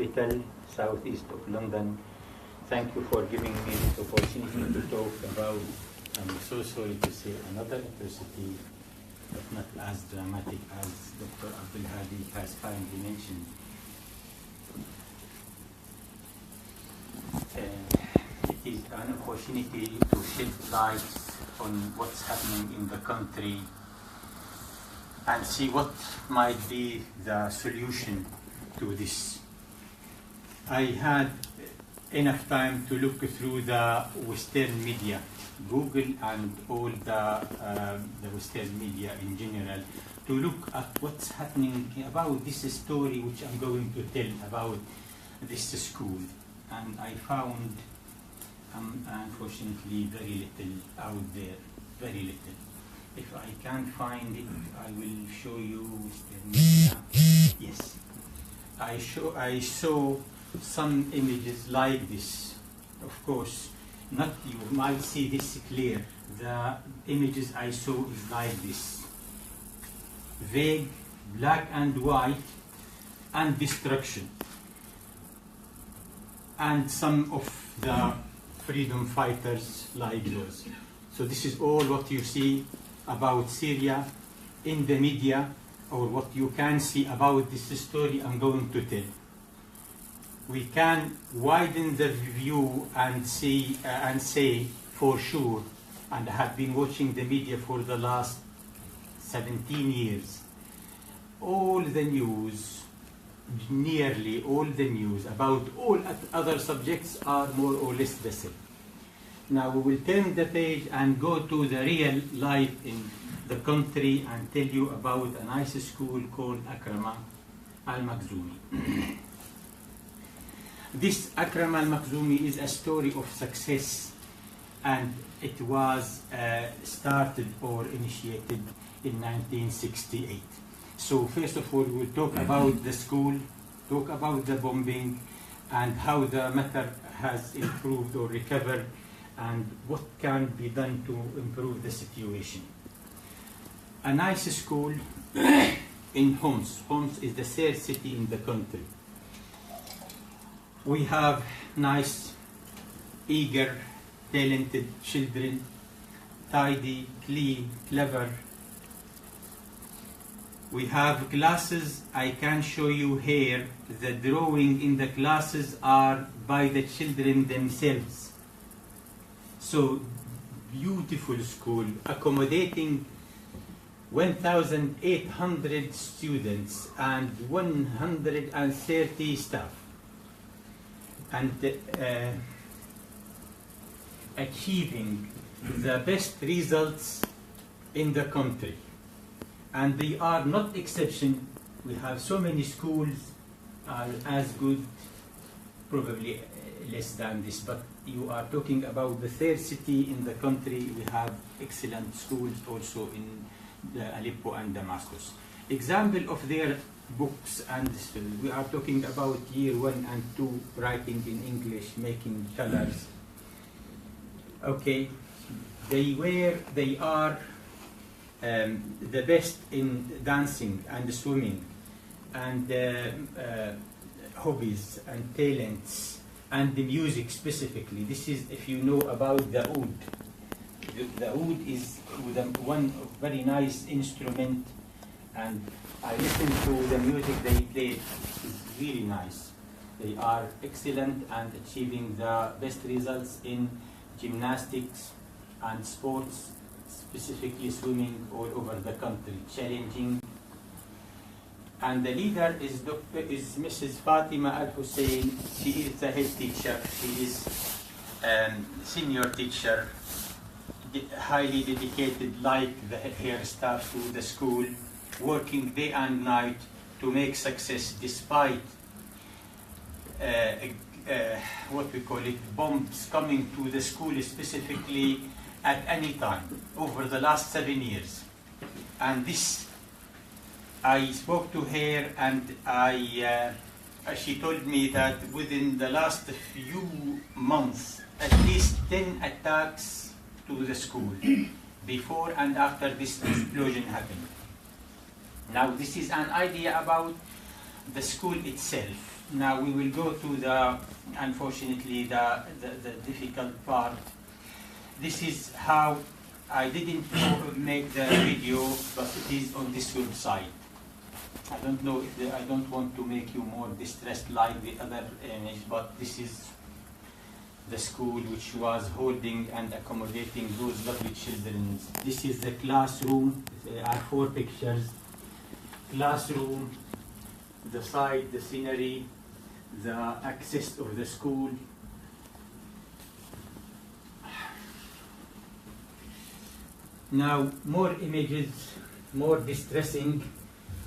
Hospital, southeast of London. Thank you for giving me this opportunity to talk about, I'm so sorry to say, another atrocity, but not as dramatic as Dr. Abdul Hadi has kindly mentioned. It is an opportunity to shed light on what's happening in the country and see what might be the solution to this. I had enough time to look through the Western media, Google and all the Western media in general, to look at what's happening about this story which I'm going to tell about this school. And I found, unfortunately, very little out there, very little. If I can't find it, I will show you Western media. Yes. I saw some images like this. Of course, not you might see this clear. The images I saw is like this. Vague, black and white, and destruction. And some of the freedom fighters like those. So this is all what you see about Syria in the media, or what you can see about this story I'm going to tell. We can widen the view and see and say for sure, and I have been watching the media for the last 17 years, all the news, nearly all the news about all other subjects are more or less the same. Now we will turn the page and go to the real life in the country and tell you about a nice school called Akram al-Makhzumi. This Akram al-Makhzumi is a story of success, and it was started or initiated in 1968. So first of all, we'll talk about the school, talk about the bombing, and how the matter has improved or recovered, and what can be done to improve the situation. A nice school in Homs. Homs is the third city in the country. We have nice, eager, talented children, tidy, clean, clever. We have classes. I can show you here. The drawing in the classes are by the children themselves. So, beautiful school, accommodating 1,800 students and 130 staff, and achieving the best results in the country. And they are not exception. We have so many schools are as good, probably less than this, but you are talking about the third city in the country. We have excellent schools also in Aleppo and Damascus. Example of their books, and we are talking about year 1 and 2, writing in English, making colors. Okay, they are the best in dancing and swimming, and hobbies and talents, and the music specifically. This is, if you know about the oud. The oud is one very nice instrument, and I listen to the music they play. It's really nice. They are excellent and achieving the best results in gymnastics and sports, specifically swimming all over the country, challenging. And the leader is Mrs. Fatima Al-Hussein. She is the head teacher. She is senior teacher, highly dedicated like her staff to the school, working day and night to make success despite what we call it, bombs coming to the school specifically at any time over the last 7 years. And this, I spoke to her, and she told me that within the last few months, at least 10 attacks to the school before and after this explosion happened. Now, this is an idea about the school itself. Now we will go to the, unfortunately, the difficult part. This is how I didn't make the video, but it is on this website. I don't know if I don't want to make you more distressed like the other image, but this is the school which was holding and accommodating those lovely children. This is the classroom. There are 4 pictures. Classroom, the site, the scenery, the access of the school. Now, more images, more distressing,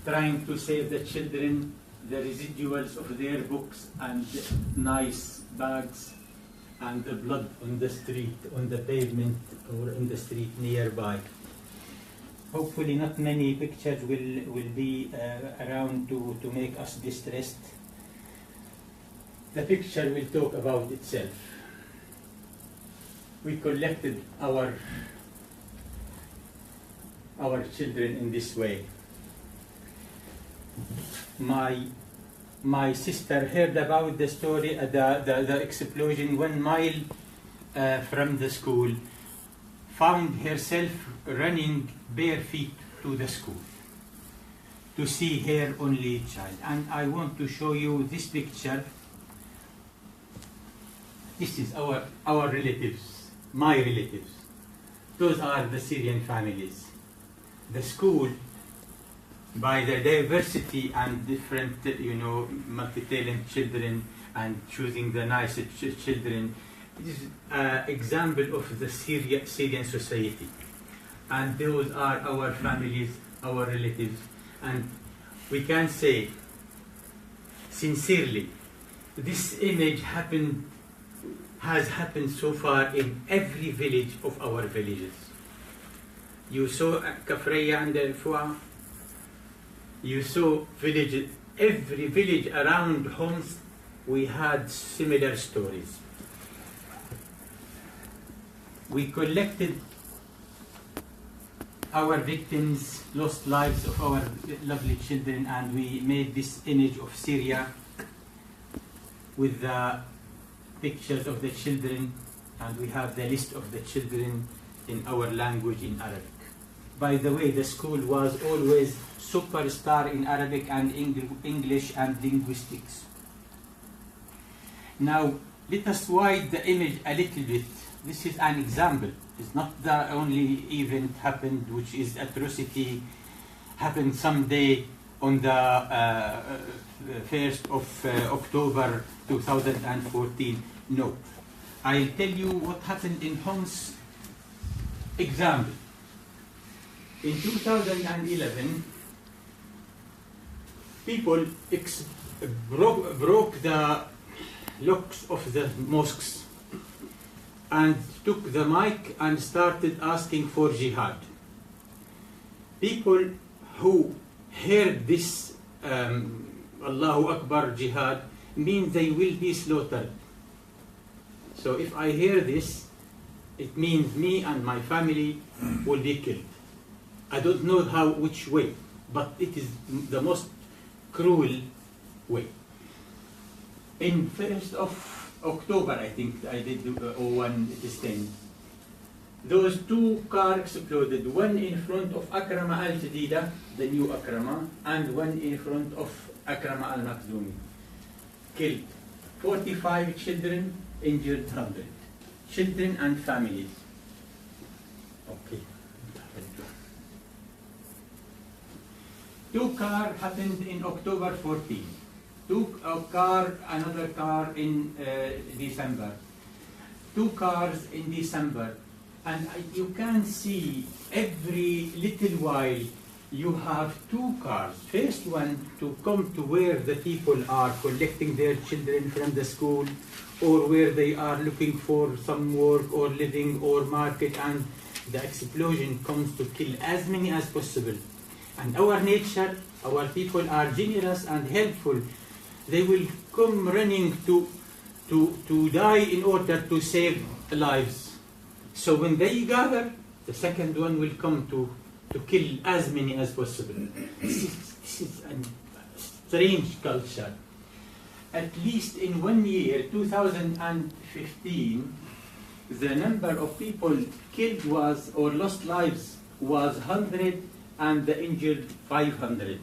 trying to save the children, the residuals of their books and nice bags, and the blood on the street, on the pavement, or in the street nearby. Hopefully not many pictures will be around to make us distressed. The picture will talk about itself. We collected our children in this way. My sister heard about the story, the explosion 1 mile from the school, found herself running bare feet to the school to see her only child. And I want to show you this picture. This is our relatives, my relatives. Those are the Syrian families. The school, by the diversity and different, multi-talent children and choosing the nicest children, is an example of the Syrian society. And those are our families, our relatives. And we can say, sincerely, this image has happened so far in every village of our villages. You saw Kafraya and Fua. You saw villages, every village around Homs, we had similar stories. We collected our victims, lost lives of our lovely children, and we made this image of Syria with the pictures of the children, and we have the list of the children in our language, in Arabic. By the way, the school was always superstar in Arabic and English and linguistics. Now, let us widen the image a little bit. This is an example. It's not the only event happened, which is atrocity, happened someday on the 1st of October 2014. No. I'll tell you what happened in Homs. Example. In 2011, people broke the locks of the mosques and took the mic and started asking for jihad. People who heard this Allahu Akbar jihad mean they will be slaughtered. So if I hear this, it means me and my family will be killed. I don't know which way, but it is the most cruel way. In 1st of October, I think I did 01, it is 10. Those 2 cars exploded, one in front of Akrama al-Jadida, the new Akrama, and one in front of Akrama al-Makhzumi. Killed 45 children, injured 100. Children and families. Okay. 2 cars happened in October 14. Another car in December. 2 cars in December. And you can see every little while you have 2 cars. First one to come to where the people are collecting their children from the school, or where they are looking for some work or living or market, and the explosion comes to kill as many as possible. And our nature, our people are generous and helpful. They will come running to die in order to save lives. So when they gather, the second one will come to kill as many as possible. This is a strange culture. at least in 1 year, 2015, the number of people killed was, or lost lives, was 100 and the injured 500.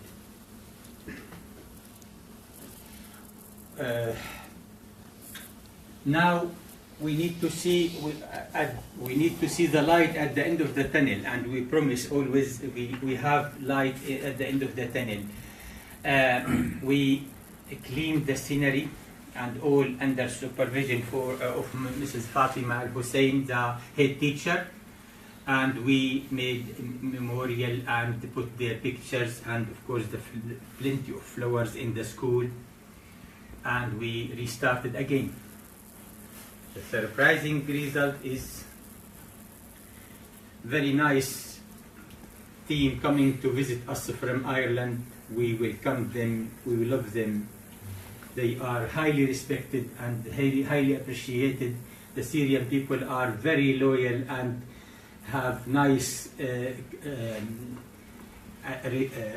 Now we need to see the light at the end of the tunnel, and we promise always we have light at the end of the tunnel. We cleaned the scenery and all under supervision of Mrs. Fatima Al-Hussein, the head teacher, and we made memorial and put their pictures and of course plenty of flowers in the school, and we restarted again. The surprising result is very nice team coming to visit us from Ireland. We welcome them, we love them. They are highly respected and highly appreciated. The Syrian people are very loyal and have nice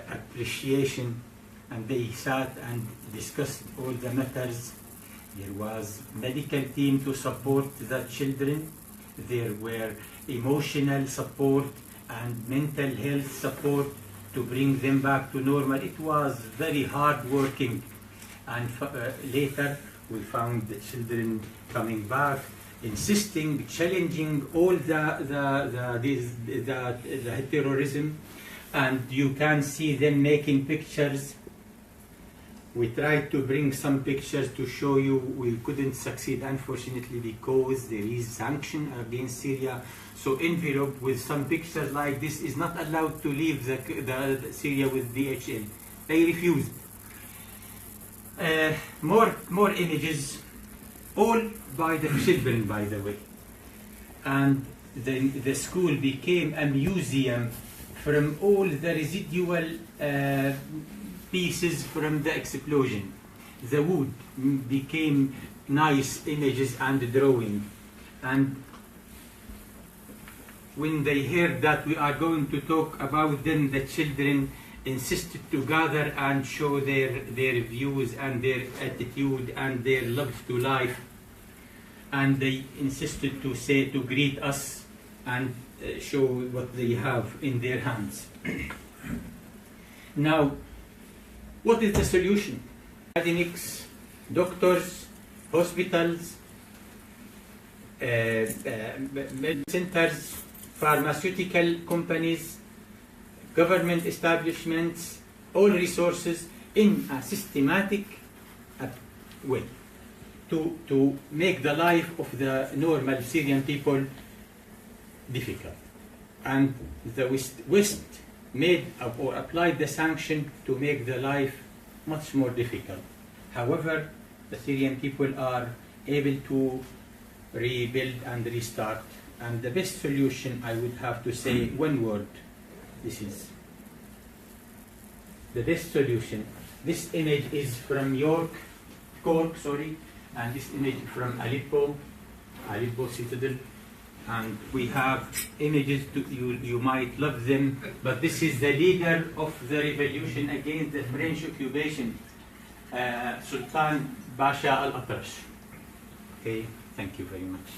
appreciation, and they sat and discussed all the matters. There was medical team to support the children. There were emotional support and mental health support to bring them back to normal. It was very hard working, and later we found the children coming back, insisting, challenging all the terrorism, and you can see them making pictures. We tried to bring some pictures to show you. We couldn't succeed, unfortunately, because there is sanction against Syria. So envelope with some pictures like this is not allowed to leave the Syria with DHL. They refused. More images, all by the children, by the way. And the school became a museum from all the residual pieces from the explosion. The wood became nice images and drawing. And when they heard that we are going to talk about them, the children insisted to gather and show their views and their attitude and their love to life. And they insisted to greet us and show what they have in their hands. Now, what is the solution? Academics, doctors, hospitals, centers, pharmaceutical companies, government establishments, all resources in a systematic way to make the life of the normal Syrian people difficult. And the West made or applied the sanction to make the life much more difficult. However, the Syrian people are able to rebuild and restart. And the best solution, I would have to say one word, this is the best solution. This image is from Cork, and this image from Aleppo citadel. And we have images, you might love them, but this is the leader of the revolution against the French occupation, Sultan Basha al-Atrash. Okay, thank you very much.